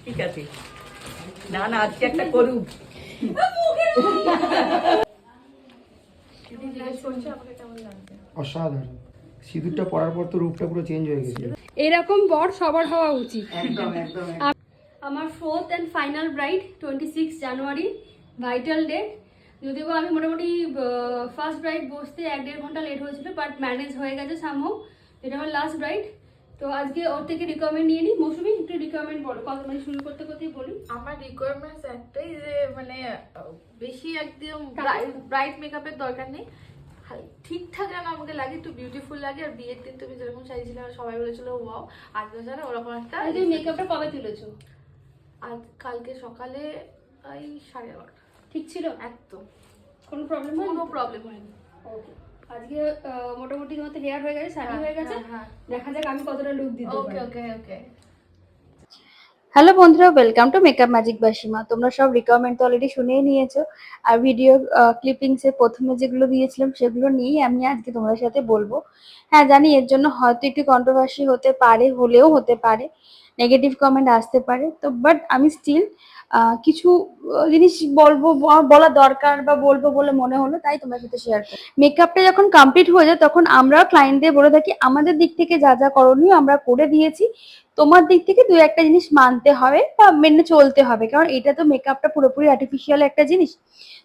ঠিক আছে, না না আজকে একটা করুক। অসাধারণ। সিঁদুরটা পরার পর তো রূপটা পুরো চেঞ্জ হয়ে গেছে। এরকম বর সবার হওয়া উচিত। একদম একদম। আমার 4th and final bride 26 January, vital day. যদিও আমি মোটামুটি ফার্স্ট ব্রাইড বসতে 1-1.5 ঘন্টা লেট হয়েছিল, বাট ম্যানেজ হয়ে গেছে সামহাউ। এটা আমার লাস্ট ব্রাইড। তো আজকে ওর থেকে রিকোয়ারমেন্ট নিয়ে নিই। মৌসুমি একটু রিকোয়ারমেন্ট বলো, কত মানে শুরু করতে করতেই বলি। আমার রিকোয়ারমেন্টস একটাই যে মানে বেশি একদম ব্রাইট মেকআপের দরকার নেই, ঠিকঠাক যেন আমাকে লাগে, একটু বিউটিফুল লাগে। আর বিয়ের দিন তুমি যেরকম সাজিয়েছিলে সবাই বলেছিল ওয়াও, আজ বছর ওরকম একটা। তুমি মেকআপটা কবে তুলেছো? আজ কালকে সকালে এই 11:30। ঠিক ছিল? একদম কোনো প্রবলেম হয়নি? কোনো প্রবলেম হয়নি। ওকে, আজকে মোটামুটি তোমার তো হেয়ার হয়ে গেছে, শাড়ি হয়ে গেছে। হ্যাঁ, দেখা যাক আমি কতটা লুক দিতে ওকে পারি। Okay okay. হ্যালো বন্ধুরা, welcome to makeup magic by Seema. তোমরা সব রিকোয়ারমেন্ট তো অলরেডি শুনেই নিয়েছো, আর ভিডিও ক্লিপিংসে প্রথমে যেগুলো দিয়েছিলাম সেগুলো নিয়েই আমি আজকে তোমাদের সাথে বলবো। হ্যাঁ জানি এর জন্য হয়তো একটু কন্ট্রোভার্সি হতে পারে, হলেও হতে পারে, নেগেটিভ কমেন্ট আসতে পারে, তো বাট আমি স্টিল কিছু জিনিস বলবো, বলা দরকার বা বলবো বলে মনে হলো, তাই তোমার সাথে শেয়ার করি। মেকআপটা যখন কমপ্লিট হয়ে যায় তখন আমরা ক্লায়েন্টদের বলে থাকি আমাদের দিক থেকে যা যা করণীয় আমরা করে দিয়েছি, তোমার দিক থেকে 2-1টা জিনিস মানতে হবে বা মেনে চলতে হবে, কারণ এটা তো মেকআপটা পুরোপুরি আর্টিফিশিয়াল একটা জিনিস।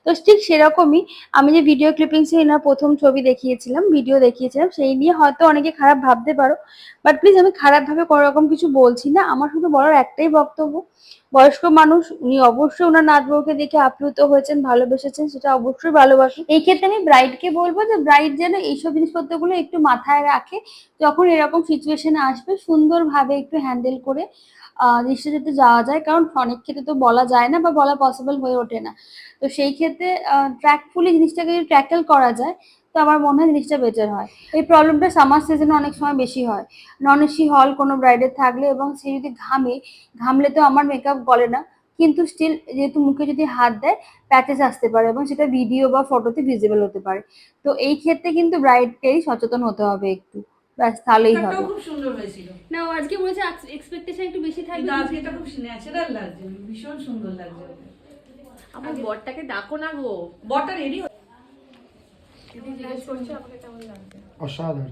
তো ঠিক সেরকমই আমি যে ভিডিও ক্লিপিংসে এনার প্রথম ছবি দেখিয়েছিলাম, ভিডিও দেখিয়েছিলাম, সেই নিয়ে হয়তো অনেকে খারাপ ভাবতে পারো, বাট প্লিজ আমি খারাপভাবে কোনো রকম কিছু বলছি না। আমার শুধু বলার একটাই বক্তব্য, বয়স্ক মানুষ, উনি অবশ্যই ওনার নাত বউকে দেখে আপ্লুত হয়েছেন, ভালোবেসেছেন, সেটা অবশ্যই ভালোবাসি। এই ক্ষেত্রে আমি ব্রাইডকে বলবো যে ব্রাইড যেন এইসব জিনিসপত্রগুলো একটু মাথায় রাখে, যখন এরকম সিচুয়েশনে আসবে সুন্দরভাবে একটু হ্যান্ডেল করে জিনিসটা যাতে যাওয়া যায়, কারণ অনেক ক্ষেত্রে তো বলা যায় না বা বলা পসিবল হয়ে ওঠে না। তো সেই ক্ষেত্রে ট্র্যাকফুলি জিনিসটাকে যদি ট্যাকেল করা যায় তো আমার মনে হয় জিনিসটা বেটার হয়। এই প্রবলেমটা সামার সিজনে অনেক সময় বেশি হয়, নন এসি হল কোনো ব্রাইডের থাকলে, এবং সে যদি ঘামলে তো আমার মেকআপ গলে না, কিন্তু স্টিল যেহেতু মুখে যদি হাত দেয় প্যাচেস আসতে পারে এবং সেটা ভিডিও বা ফটোতে ভিজিবল হতে পারে। তো এই ক্ষেত্রে কিন্তু ব্রাইডকেই সচেতন হতে হবে একটু, ব্যাস তাহলেই হবে। খুব সুন্দর হয়েছিল। না, ও আজকে বলেছে এক্সপেকটেশন একটু বেশি থাকবে, কিন্তু আজকে এটা খুব ন্যাচারাল লাগছে, ভীষণ সুন্দর লাগছে। আমার বরটাকে ডাকো না গো। বটটা রেডি জিজ্ঞেস করছে আমাকে কেমন লাগছে। অসাধারণ।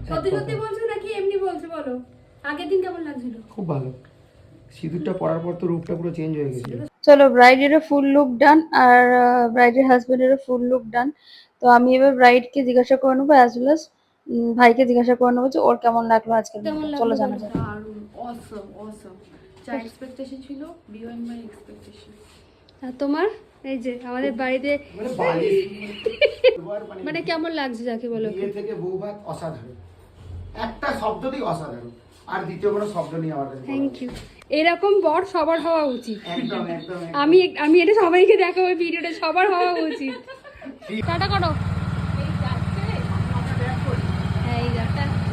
সত্যি সত্যি বলছো নাকি এমনি বলছো বলো? আগের দিন কেমন লাগছিল? খুব ভালো। সিঁদুরটা পরার পর তো রূপটা পুরো চেঞ্জ হয়ে গেছে। চলো, ব্রাইডেরও ফুল লুক ডান আর ব্রাইডের হাজবেন্ডেরও ফুল লুক ডান। তো আমি এবার ব্রাইডকে জিজ্ঞাসা করে নেবো, অ্যাজ ওয়েল অ্যাজ ভাইকে জিজ্ঞাসা করে নেবো যে ওর কেমন লাগলো আজকে। চলো জানা যাক। দারুণ, অসম অসম। যা এক্সপেকটেশন ছিল বিয়ন্ড মাই এক্সপেকটেশন। আর তোমার এই যে আমাদের বাড়িতে মানে কেমন লাগছে যাকে বলো? বিয়ে থেকে বউ ভাত অসাধারণ, একটা শব্দতেই অসাধারণ, আর দ্বিতীয় কোনো শব্দ নেই আমার কাছে। Thank you. এরকম বর সবার হওয়া উচিত। একদম একদম। আমি এটা সবাইকে দেখাবো, ভিডিওটা সবার হওয়া উচিত। টাটা করো।